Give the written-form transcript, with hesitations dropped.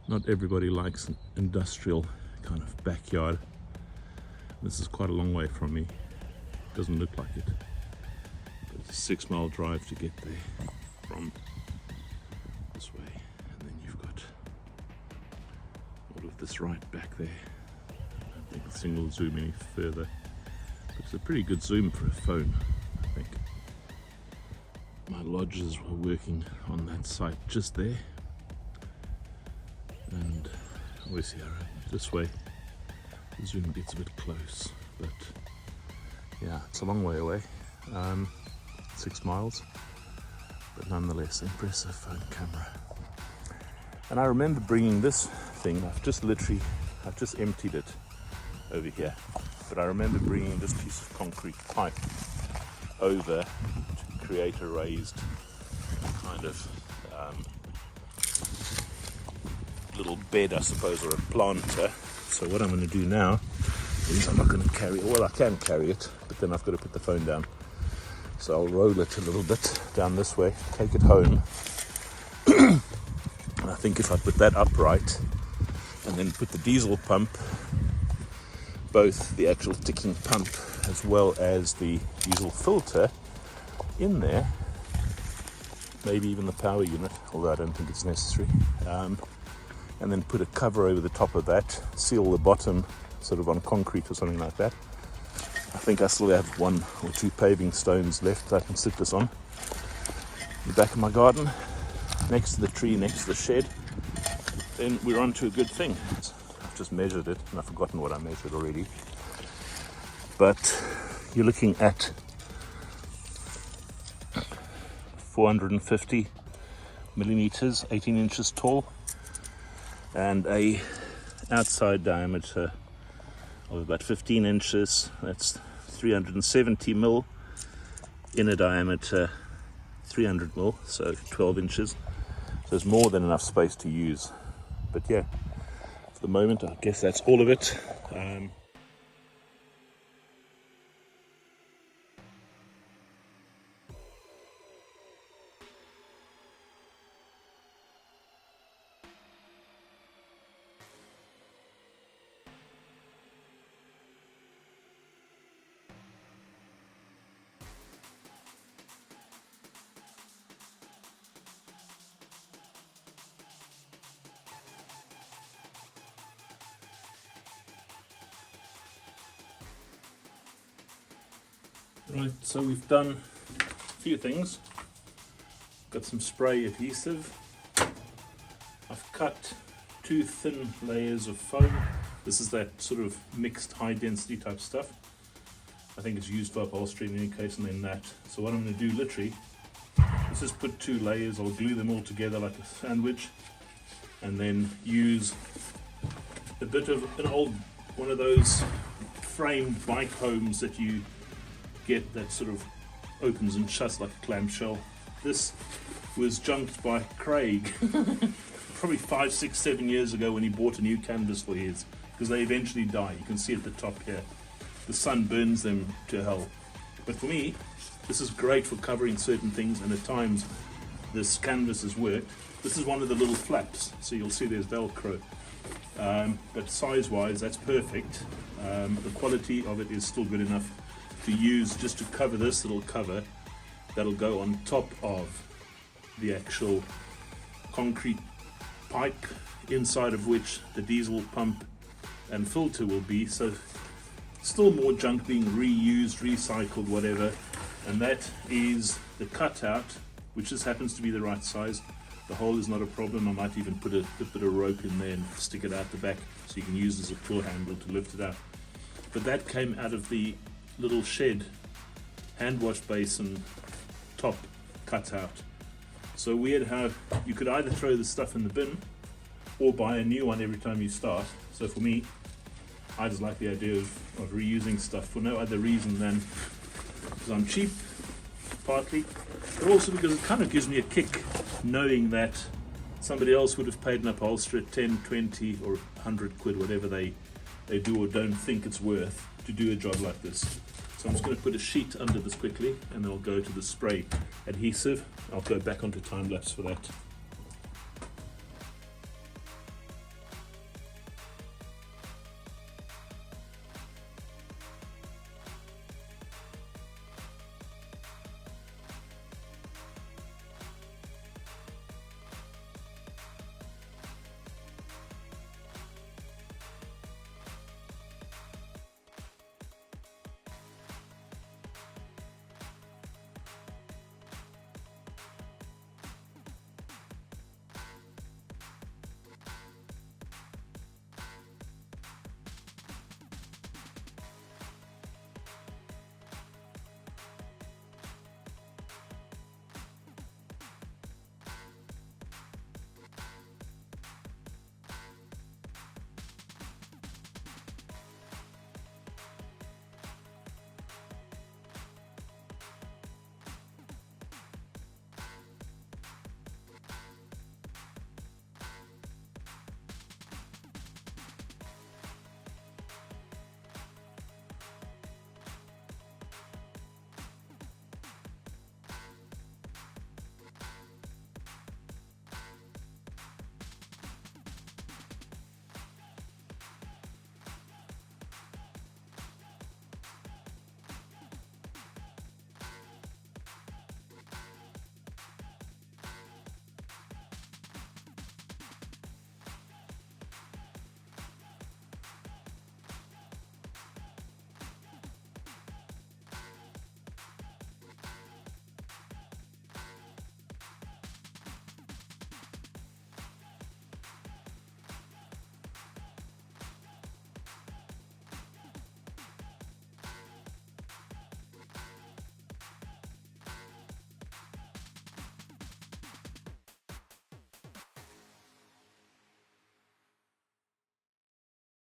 Not everybody likes an industrial kind of backyard. This is quite a long way from me. Doesn't look like it. But it's a 6-mile drive to get there from this way. And then you've got all of this right back there. I don't think the thing will zoom any further. But it's a pretty good zoom for a phone, I think. My lodges were working on that site just there. And obviously this way the zoom gets a bit close, but yeah, it's a long way away, 6 miles, but nonetheless impressive phone camera. And I remember bringing this thing, I've just emptied it over here, but I remember bringing this piece of concrete pipe over to create a raised kind of little bed, I suppose, or a planter. So what I'm going to do now is I'm not going to carry it. Well, I can carry it, but then I've got to put the phone down. So I'll roll it a little bit down this way, take it home. And I think if I put that upright and then put the diesel pump, both the actual ticking pump as well as the diesel filter in there, maybe even the power unit, although I don't think it's necessary, and then put a cover over the top of that, seal the bottom sort of on concrete or something like that. I think I still have 1 or 2 paving stones left that I can sit this on. In the back of my garden, next to the tree, next to the shed, then we're on to a good thing. I've just measured it and I've forgotten what I measured already. But you're looking at 450 millimeters, 18 inches tall, and a outside diameter of about 15 inches. That's 370 mil. Inner diameter 300 mil, so 12 inches. So there's more than enough space to use. But yeah, for the moment, I guess that's all of it. Right, so we've done a few things. Got some spray adhesive. I've cut 2 thin layers of foam. This is that sort of mixed high density type stuff. I think it's used for upholstery in any case, and then that. So what I'm going to do literally is just put 2 layers. I'll glue them all together like a sandwich, and then use a bit of an old one of those framed bike homes that you get that sort of opens and shuts like a clamshell. This was junked by Craig probably 5, 6, 7 years ago when he bought a new canvas for his, because they eventually die. You can see at the top here, the sun burns them to hell. But for me, this is great for covering certain things, and at times this canvas has worked. This is one of the little flaps, so you'll see there's Velcro. But size-wise, that's perfect. The quality of it is still good enough to use just to cover this little cover that'll go on top of the actual concrete pipe, inside of which the diesel pump and filter will be. So still more junk being reused, recycled, whatever. And that is the cutout, which just happens to be the right size. The hole is not a problem. I might even put a bit of rope in there and stick it out the back so you can use it as a pull handle to lift it out. But that came out of the little shed hand wash basin top cutout. So weird how you could either throw the stuff in the bin or buy a new one every time you start. So for me, I just like the idea of reusing stuff for no other reason than because I'm cheap, partly, but also because it kind of gives me a kick knowing that somebody else would have paid an upholsterer 10, 20 or 100 quid, whatever they do or don't think it's worth to do a job like this. So I'm just going to put a sheet under this quickly, and then I'll go to the spray adhesive. I'll go back onto time lapse for that.